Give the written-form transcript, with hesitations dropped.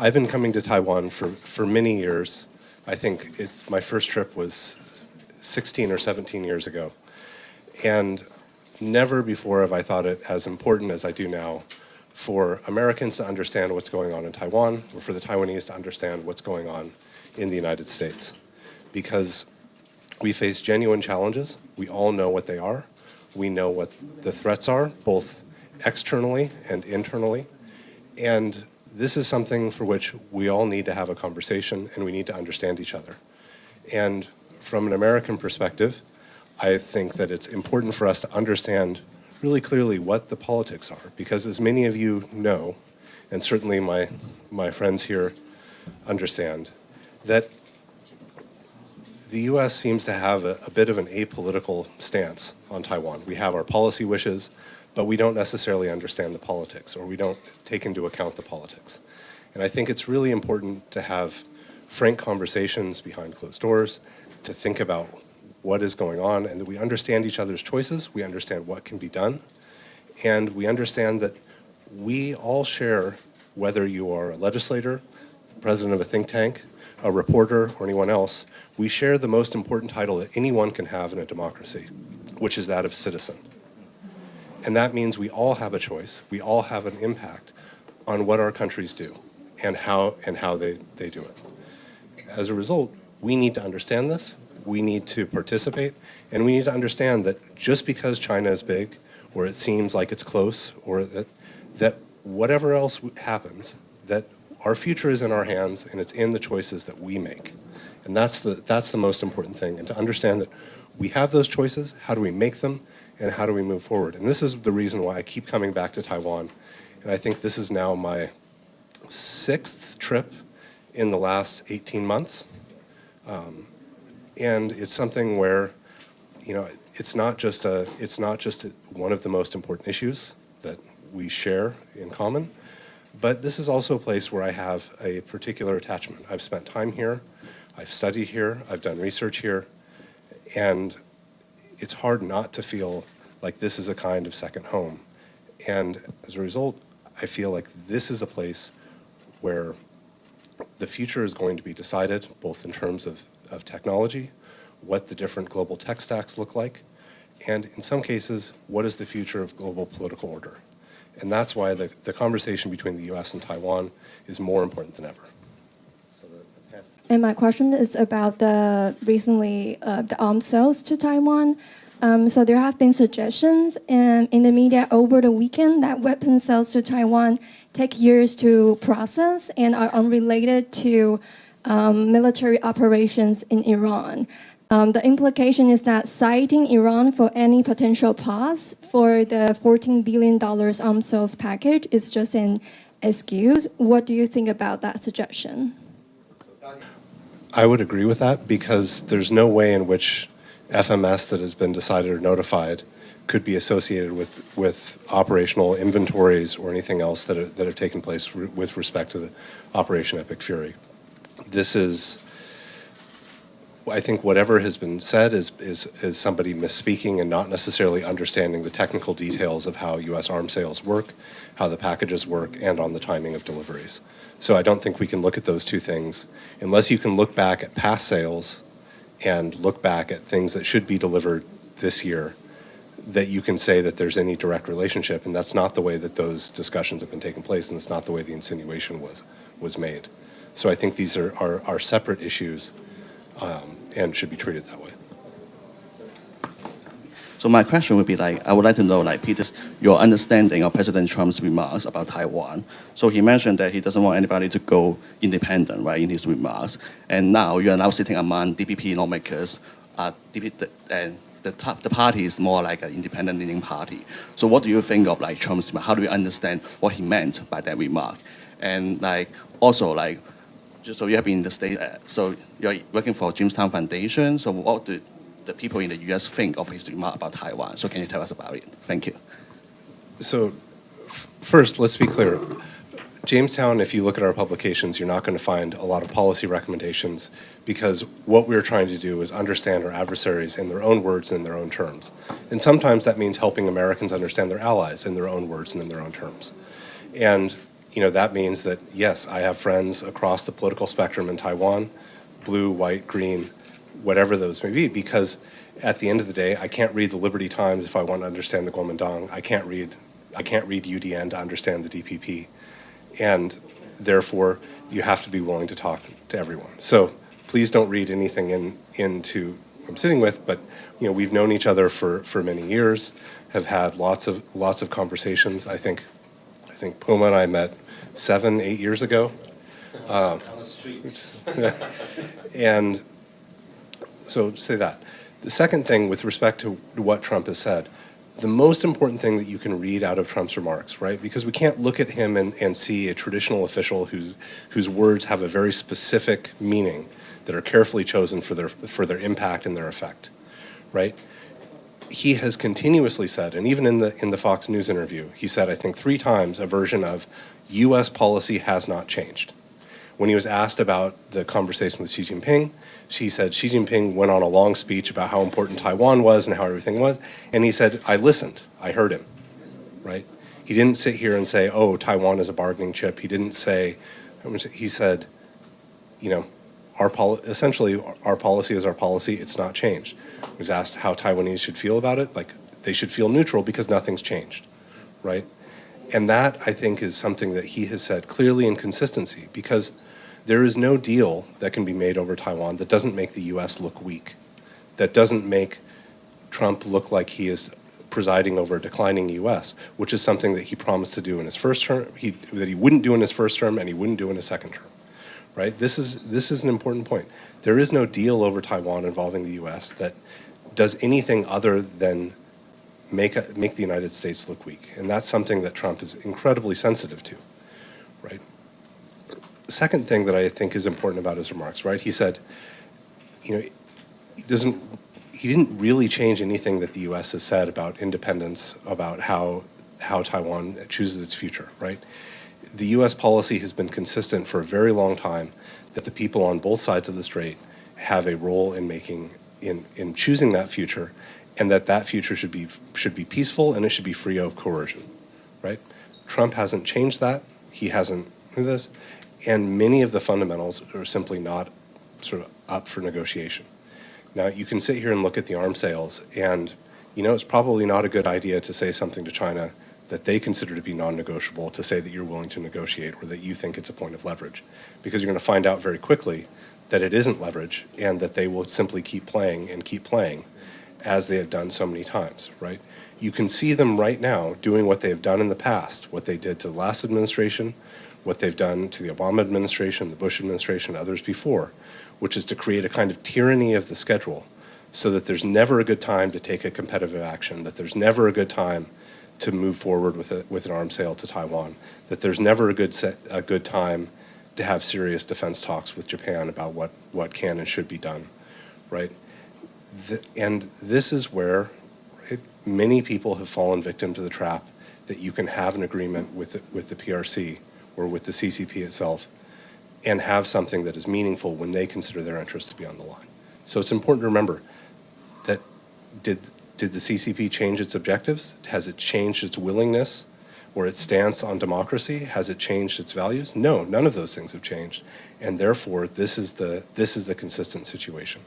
I've been coming to Taiwan for many years. I think my first trip was 16 or 17 years ago. And never before have I thought it as important as I do now for Americans to understand what's going on in Taiwan, or for the Taiwanese to understand what's going on in the United States. Because we face genuine challenges. We all know what they are. We know what the threats are, both externally and internally. And this is something for which we all need to have a conversation, and we need to understand each other. And from an American perspective, I think that it's important for us to understand really clearly what the politics are, because as many of you know, and certainly my friends here understand, that the U.S. seems to have a bit of an apolitical stance on Taiwan. We have our policy wishes, but we don't necessarily understand the politics, or we don't take into account the politics. And I think it's really important to have frank conversations behind closed doors, to think about what is going on, and that we understand each other's choices, we understand what can be done, and we understand that we all share, whether you are a legislator, president of a think tank, a reporter, or anyone else, we share the most important title that anyone can have in a democracy, which is that of citizen. And that means we all have a choice, we all have an impact on what our countries do and how they do it. As a result, we need to understand this, we need to participate, and we need to understand that just because China is big, or it seems like it's close, or that whatever else happens, that our future is in our hands, and it's in the choices that we make. And that's the most important thing, and to understand that we have those choices, how do we make them, and how do we move forward? And this is the reason why I keep coming back to Taiwan, and I think this is now my 6th trip in the last 18 months. And it's something where, you know, it's not just one of the most important issues that we share in common, but this is also a place where I have a particular attachment. I've spent time here, I've studied here, I've done research here, and it's hard not to feel like this is a kind of second home. And as a result, I feel like this is a place where the future is going to be decided, both in terms of technology, what the different global tech stacks look like, and in some cases, what is the future of global political order? And that's why the conversation between the US and Taiwan is more important than ever. And my question is about the arms sales to Taiwan. So there have been suggestions in the media over the weekend that weapon sales to Taiwan take years to process and are unrelated to military operations in Iran. The implication is that citing Iran for any potential pause for the $14 billion arms sales package is just an excuse. What do you think about that suggestion? I would agree with that, because there's no way in which FMS that has been decided or notified could be associated with operational inventories or anything else that have taken place with respect to the Operation Epic Fury. This is, I think whatever has been said is somebody misspeaking and not necessarily understanding the technical details of how U.S. arms sales work, how the packages work, and on the timing of deliveries. So I don't think we can look at those two things unless you can look back at past sales and look back at things that should be delivered this year, that you can say that there's any direct relationship, and that's not the way that those discussions have been taking place, and it's not the way the insinuation was made. So I think these are separate issues and should be treated that way. So my question would be I would like to know, Peter, your understanding of President Trump's remarks about Taiwan. So he mentioned that he doesn't want anybody to go independent, right, in his remarks. And now you are now sitting among DPP lawmakers, and the party is more like an independent-leaning party. So what do you think of Trump's remark? How do you understand what he meant by that remark? And also just so you have been in the state, so you're working for Jamestown Foundation. So what do the people in the U.S. think of his remark about Taiwan? So can you tell us about it? Thank you. So first, let's be clear. Jamestown, if you look at our publications, you're not going to find a lot of policy recommendations, because what we're trying to do is understand our adversaries in their own words and in their own terms. And sometimes that means helping Americans understand their allies in their own words and in their own terms. And that means that, yes, I have friends across the political spectrum in Taiwan, blue, white, green, whatever those may be, because at the end of the day, I can't read the Liberty Times if I want to understand the Kuomintang. I can't read UDN to understand the DPP. And therefore, you have to be willing to talk to everyone. So please don't read anything into I'm sitting with, but we've known each other for many years, have had lots of conversations. I think Puma and I met 7-8 years ago. On the street. And so say that. The second thing with respect to what Trump has said, the most important thing that you can read out of Trump's remarks, right? Because we can't look at him and see a traditional official whose words have a very specific meaning that are carefully chosen for their impact and their effect, right? He has continuously said, and even in the Fox News interview, he said, I think 3 times, a version of U.S. policy has not changed. When he was asked about the conversation with Xi Jinping, she said Xi Jinping went on a long speech about how important Taiwan was and how everything was, and he said, I listened, I heard him, right? He didn't sit here and say, oh, Taiwan is a bargaining chip. He didn't say, he said, essentially, our policy is our policy, it's not changed. He was asked how Taiwanese should feel about it, like they should feel neutral because nothing's changed, right? And that, I think, is something that he has said clearly in consistency, because there is no deal that can be made over Taiwan that doesn't make the U.S. look weak, that doesn't make Trump look like he is presiding over a declining U.S., which is something that he promised to do in his first term, that he wouldn't do in his first term and he wouldn't do in his second term, right? This is an important point. There is no deal over Taiwan involving the U.S. that does anything other than make the United States look weak. And that's something that Trump is incredibly sensitive to, right? The second thing that I think is important about his remarks, right? He said, he didn't really change anything that the U.S. has said about independence, about how Taiwan chooses its future, right? The U.S. policy has been consistent for a very long time that the people on both sides of the strait have a role in choosing that future, and that future should be peaceful and it should be free of coercion, right? Trump hasn't changed that. He hasn't do this, and many of the fundamentals are simply not sort of up for negotiation. Now, you can sit here and look at the arms sales, and it's probably not a good idea to say something to China that they consider to be non-negotiable, to say that you're willing to negotiate or that you think it's a point of leverage, because you're going to find out very quickly that it isn't leverage and that they will simply keep playing as they have done so many times, right? You can see them right now doing what they have done in the past, what they did to the last administration, what they've done to the Obama administration, the Bush administration, others before, which is to create a kind of tyranny of the schedule so that there's never a good time to take a competitive action, that there's never a good time to move forward with an arms sale to Taiwan, that there's never a good time to have serious defense talks with Japan about what can and should be done, right? And this is where, right, many people have fallen victim to the trap that you can have an agreement with the PRC or with the CCP itself and have something that is meaningful when they consider their interests to be on the line. So it's important to remember that did the CCP change its objectives? Has it changed its willingness or its stance on democracy? Has it changed its values? No, none of those things have changed. And therefore, this is the consistent situation.